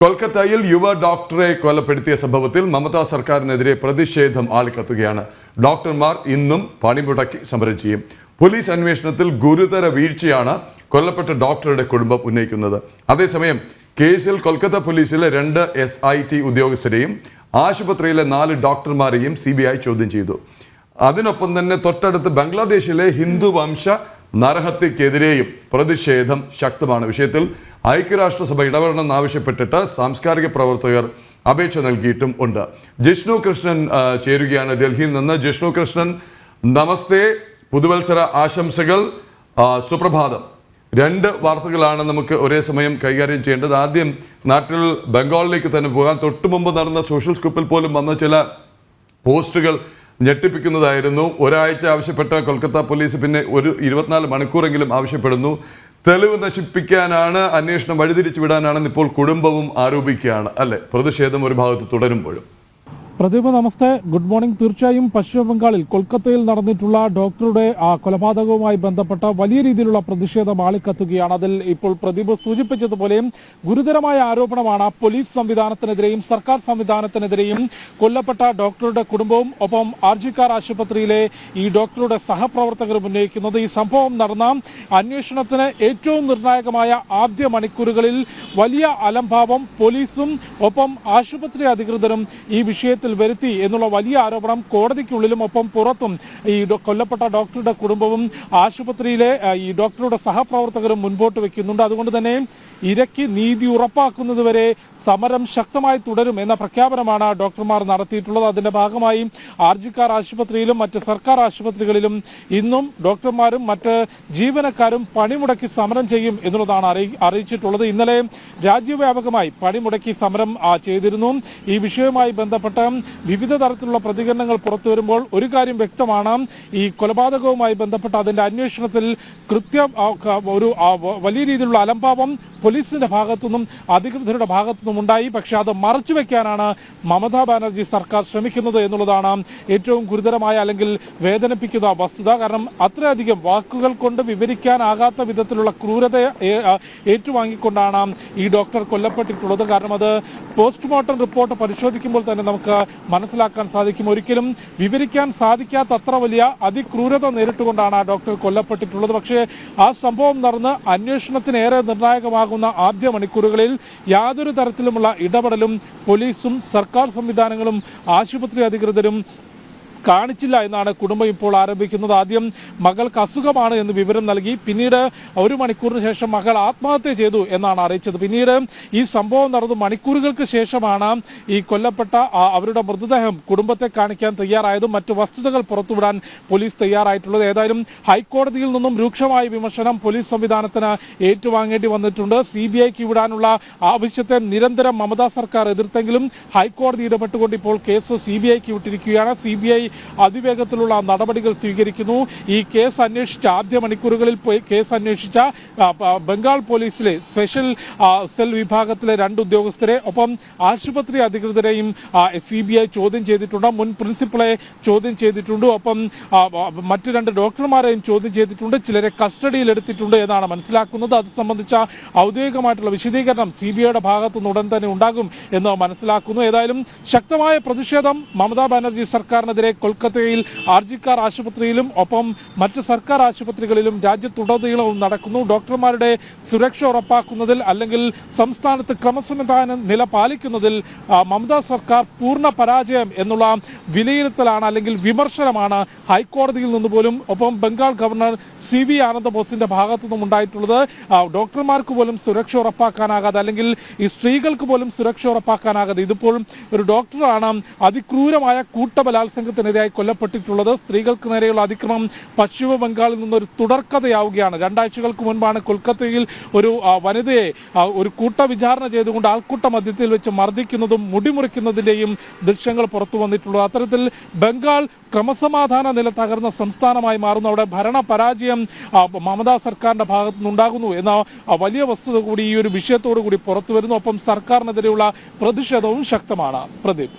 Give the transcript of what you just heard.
കൊൽക്കത്തയിൽ യുവ ഡോക്ടറെ കൊലപ്പെടുത്തിയ സംഭവത്തിൽ മമതാ സർക്കാരിനെതിരെ പ്രതിഷേധം ആളിക്കത്തുകയാണ്. ഡോക്ടർമാർ ഇന്നും പണിമുടക്കി സമരം ചെയ്യും. പോലീസ് അന്വേഷണത്തിൽ ഗുരുതര വീഴ്ചയാണ് കൊല്ലപ്പെട്ട ഡോക്ടറുടെ കുടുംബം ഉന്നയിക്കുന്നത്. അതേസമയം കേസിൽ കൊൽക്കത്ത പോലീസിലെ 2 SIT ഉദ്യോഗസ്ഥരെയും ആശുപത്രിയിലെ 4 ഡോക്ടർമാരെയും CBI ചോദ്യം ചെയ്തു. അതിനൊപ്പം തന്നെ തൊട്ടടുത്ത് ബംഗ്ലാദേശിലെ ഹിന്ദു വംശ നരഹത്യക്കെതിരെയും പ്രതിഷേധം ശക്തമാണ്. വിഷയത്തിൽ ഐക്യരാഷ്ട്രസഭ ഇടപെടണമെന്നാവശ്യപ്പെട്ടിട്ട് സാംസ്കാരിക പ്രവർത്തകർ അപേക്ഷ നൽകിയിട്ടും ഉണ്ട്. ജിഷ്ണു കൃഷ്ണൻ ചേരുകയാണ് ഡൽഹിയിൽ നിന്ന്. ജിഷ്ണു കൃഷ്ണൻ, നമസ്തേ, പുതുവത്സര ആശംസകൾ, സുപ്രഭാതം. 2 വാർത്തകളാണ് നമുക്ക് ഒരേ സമയം കൈകാര്യം ചെയ്യേണ്ടത്. ആദ്യം നാട്ടിൽ ബംഗാളിലേക്ക് തന്നെ പോകാൻ തൊട്ടു മുമ്പ് നടന്ന സോഷ്യൽ സ്കൂപ്പിൽ പോലും വന്ന ചില പോസ്റ്റുകൾ ഞെട്ടിപ്പിക്കുന്നതായിരുന്നു. ഒരാഴ്ച ആവശ്യപ്പെട്ട കൊൽക്കത്ത പോലീസ് പിന്നെ ഒരു 24 മണിക്കൂറെങ്കിലും ആവശ്യപ്പെടുന്നു. തെളിവ് നശിപ്പിക്കാനാണ്, അന്വേഷണം വഴിതിരിച്ചു വിടാനാണെന്ന് ഇപ്പോൾ കുടുംബവും ആരോപിക്കുകയാണ്, അല്ലെ? പ്രതിഷേധം ഒരു ഭാഗത്ത് തുടരുമ്പോഴും. പ്രദീപ്, നമസ്തേ, ഗുഡ് മോർണിംഗ്. തീർച്ചയായും പശ്ചിമ ബംഗാളിൽ കൊൽക്കത്തയിൽ നടന്നിട്ടുള്ള ഡോക്ടറുടെ കൊലപാതകവുമായി ബന്ധപ്പെട്ട വലിയ രീതിയിലുള്ള പ്രതിഷേധം ആളിക്കത്തുകയാണ്. അതിൽ ഇപ്പോൾ പ്രദീപ് സൂചിപ്പിച്ചതുപോലെ ഗുരുതരമായ ആരോപണമാണ് പോലീസ് സംവിധാനത്തിനെതിരെയും സർക്കാർ സംവിധാനത്തിനെതിരെയും കൊല്ലപ്പെട്ട ഡോക്ടറുടെ കുടുംബവും ഒപ്പം ആർജിക്കാർ ആശുപത്രിയിലെ ഈ ഡോക്ടറുടെ സഹപ്രവർത്തകരും ഉന്നയിക്കുന്നത്. ഈ സംഭവം നടന്ന അന്വേഷണത്തിന് ഏറ്റവും നിർണായകമായ ആദ്യ മണിക്കൂറുകളിൽ വലിയ അലംഭാവം പോലീസും ഒപ്പം ആശുപത്രി അധികൃതരും ഈ വിഷയത്തിൽ വരുത്തി എന്നുള്ള വലിയ ആരോപണം കോടതിക്കുള്ളിലും ഒപ്പം പുറത്തും ഈ കൊല്ലപ്പെട്ട ഡോക്ടറുടെ കുടുംബവും ആശുപത്രിയിലെ ഈ ഡോക്ടറുടെ സഹപ്രവർത്തകരും മുൻപോട്ട് വെക്കുന്നുണ്ട്. അതുകൊണ്ട് തന്നെ ഇരയ്ക്ക് നീതി ഉറപ്പാക്കുന്നതുവരെ സമരം ശക്തമായി തുടരും എന്ന പ്രഖ്യാപനമാണ് ഡോക്ടർമാർ നടത്തിയിട്ടുള്ളത്. അതിന്റെ ഭാഗമായി ആർജിക്കാർ ആശുപത്രിയിലും മറ്റ് സർക്കാർ ആശുപത്രികളിലും ഇന്നും ഡോക്ടർമാരും മറ്റ് ജീവനക്കാരും പണിമുടക്കി സമരം ചെയ്യും എന്നുള്ളതാണ് അറിയിച്ചിട്ടുള്ളത്. ഇന്നലെ രാജ്യവ്യാപകമായി പണിമുടക്കി സമരം ചെയ്തിരുന്നു. ഈ വിഷയവുമായി ബന്ധപ്പെട്ട് വിവിധ തരത്തിലുള്ള പ്രതികരണങ്ങൾ പുറത്തു വരുമ്പോൾ ഒരു കാര്യം വ്യക്തമാണ്, ഈ കൊലപാതകവുമായി ബന്ധപ്പെട്ട് അതിന്റെ അന്വേഷണത്തിൽ ഒരു വലിയ രീതിയിലുള്ള അലംഭാവം പോലീസിന്റെ ഭാഗത്തുനിന്നും അധികൃതരുടെ ഭാഗത്തുനിന്നും ഉണ്ടായി. പക്ഷെ അത് മറച്ചു വെക്കാനാണ് മമതാ ബാനർജി സർക്കാർ ശ്രമിക്കുന്നത് എന്നുള്ളതാണ് ഏറ്റവും ഗുരുതരമായ അല്ലെങ്കിൽ വേദനിപ്പിക്കുന്ന വസ്തുത. കാരണം അത്രയധികം വാക്കുകൾ കൊണ്ട് വിവരിക്കാനാകാത്ത വിധത്തിലുള്ള ക്രൂരത ഏറ്റുവാങ്ങിക്കൊണ്ടാണ് ഈ ഡോക്ടർ കൊല്ലപ്പെട്ടിട്ടുള്ളത്. കാരണം അത് പോസ്റ്റ്മോർട്ടം റിപ്പോർട്ട് പരിശോധിക്കുമ്പോൾ തന്നെ നമുക്ക് മനസ്സിലാക്കാൻ സാധിക്കും. ഒരിക്കലും വിവരിക്കാൻ സാധിക്കാത്തത്ര വലിയ അതിക്രൂരത നേരിട്ടുകൊണ്ടാണ് ആ ഡോക്ടർ കൊല്ലപ്പെട്ടിട്ടുള്ളത്. പക്ഷേ ആ സംഭവം നടന്ന് അന്വേഷണത്തിനേറെ നിർണായകമാകുന്ന ആദ്യ മണിക്കൂറുകളിൽ യാതൊരു തരത്തിലുമുള്ള ഇടപെടലും പോലീസും സർക്കാർ സംവിധാനങ്ങളും ആശുപത്രി അധികൃതരും കാണിച്ചില്ല എന്നാണ് കുടുംബം ഇപ്പോൾ ആരംഭിക്കുന്നത്. ആദ്യം മകൾക്ക് അസുഖമാണ് എന്ന് വിവരം നൽകി, പിന്നീട് 1 മണിക്കൂറിന് ശേഷം മകൾ ആത്മഹത്യ ചെയ്തു എന്നാണ് അറിയിച്ചത്. പിന്നീട് ഈ സംഭവം നടന്നു മണിക്കൂറുകൾക്ക് ശേഷമാണ് ഈ കൊല്ലപ്പെട്ട അവരുടെ മൃതദേഹം കുടുംബത്തെ കാണിക്കാൻ തയ്യാറായതും മറ്റു വസ്തുതകൾ പുറത്തുവിടാൻ പോലീസ് തയ്യാറായിട്ടുള്ളത്. ഏതായാലും ഹൈക്കോടതിയിൽ നിന്നും രൂക്ഷമായ വിമർശനം പോലീസ് സംവിധാനത്തിന് ഏറ്റുവാങ്ങേണ്ടി വന്നിട്ടുണ്ട്. CBIക്ക് വിടാനുള്ള ആവശ്യത്തെ നിരന്തരം മമതാ സർക്കാർ എതിർത്തെങ്കിലും ഹൈക്കോടതി ഇടപെട്ടുകൊണ്ട് ഇപ്പോൾ കേസ് CBIക്ക് വിട്ടിരിക്കുകയാണ്. CBI അതിവേഗത്തിലുള്ള നടപടികൾ സ്വീകരിക്കുന്നു. ഈ കേസ് അന്വേഷിച്ച ആദ്യ മണിക്കൂറുകളിൽ കേസ് അന്വേഷിച്ച ബംഗാൾ പോലീസിലെ സ്പെഷ്യൽ സെൽ വിഭാഗത്തിലെ 2 ഉദ്യോഗസ്ഥരെ ഒപ്പം ആശുപത്രി അധികൃതരെയും CBI ചോദ്യം ചെയ്തിട്ടുണ്ട്. മുൻ പ്രിൻസിപ്പളെ ചോദ്യം ചെയ്തിട്ടുണ്ട്. ഒപ്പം മറ്റു 2 ഡോക്ടർമാരെയും ചോദ്യം ചെയ്തിട്ടുണ്ട്. ചിലരെ കസ്റ്റഡിയിൽ എടുത്തിട്ടുണ്ട് എന്നാണ് മനസ്സിലാക്കുന്നത്. അത് സംബന്ധിച്ച ഔദ്യോഗികമായിട്ടുള്ള വിശദീകരണം CBIയുടെ ഭാഗത്തുനിന്ന് ഉടൻ തന്നെ ഉണ്ടാകും എന്ന് മനസ്സിലാക്കുന്നു. ഏതായാലും ശക്തമായ പ്രതിഷേധം മമതാ ബാനർജി സർക്കാരിനെതിരെ കൊൽക്കത്തയിൽ ആർജിക്കാർ ആശുപത്രിയിലും ഒപ്പം മറ്റ് സർക്കാർ ആശുപത്രികളിലും രാജ്യത്തുടനീളവും നടക്കുന്നു. ഡോക്ടർമാരുടെ സുരക്ഷ ഉറപ്പാക്കുന്നതിൽ അല്ലെങ്കിൽ സംസ്ഥാനത്ത് ക്രമസമാധാന നില പാലിക്കുന്നതിൽ മമതാ സർക്കാർ പൂർണ്ണ പരാജയം എന്നുള്ള വിലയിരുത്തലാണ് അല്ലെങ്കിൽ വിമർശനമാണ് ഹൈക്കോടതിയിൽ നിന്ന് പോലും ഒപ്പം ബംഗാൾ ഗവർണർ CV ആനന്ദബോസിന്റെ ഭാഗത്തുനിന്നും ഉണ്ടായിട്ടുള്ളത്. ഡോക്ടർമാർക്ക് പോലും സുരക്ഷ ഉറപ്പാക്കാനാകാതെ അല്ലെങ്കിൽ ഈ സ്ത്രീകൾക്ക് പോലും സുരക്ഷ ഉറപ്പാക്കാനാകാതെ ഇതിപ്പോൾ ഒരു ഡോക്ടറാണ് അതിക്രൂരമായ കൂട്ടബലാത്സംഗത്തിനിരയായി കൊല്ലപ്പെട്ടിട്ടുള്ളത്. സ്ത്രീകൾക്ക് നേരെയുള്ള അതിക്രമം പശ്ചിമ ബംഗാളിൽ നിന്നൊരു തുടർക്കഥയാവുകയാണ്. 2 ആഴ്ചകൾക്ക് മുൻപാണ് കൊൽക്കത്തയിൽ ഒരു വനിതയെ ഒരു കൂട്ടവിചാരണ ചെയ്തുകൊണ്ട് ആൾക്കൂട്ട മധ്യത്തിൽ വെച്ച് മർദ്ദിക്കുന്നതും മുടിമുറിക്കുന്നതിന്റെയും ദൃശ്യങ്ങൾ പുറത്തു വന്നിട്ടുള്ളത്. അത്തരത്തിൽ ബംഗാൾ ക്രമസമാധാന നില തകർന്ന സംസ്ഥാനമായി മാറുന്നു. അവിടെ ഭരണ പരാജയം മമതാ സർക്കാരിന്റെ ഭാഗത്തുനിന്നുണ്ടാകുന്നു എന്ന വലിയ വസ്തുത കൂടി ഈ ഒരു വിഷയത്തോടു കൂടി പുറത്തു വരുന്നു. ഒപ്പം സർക്കാരിനെതിരെയുള്ള പ്രതിഷേധവും ശക്തമാണ്. പ്രദീപ്.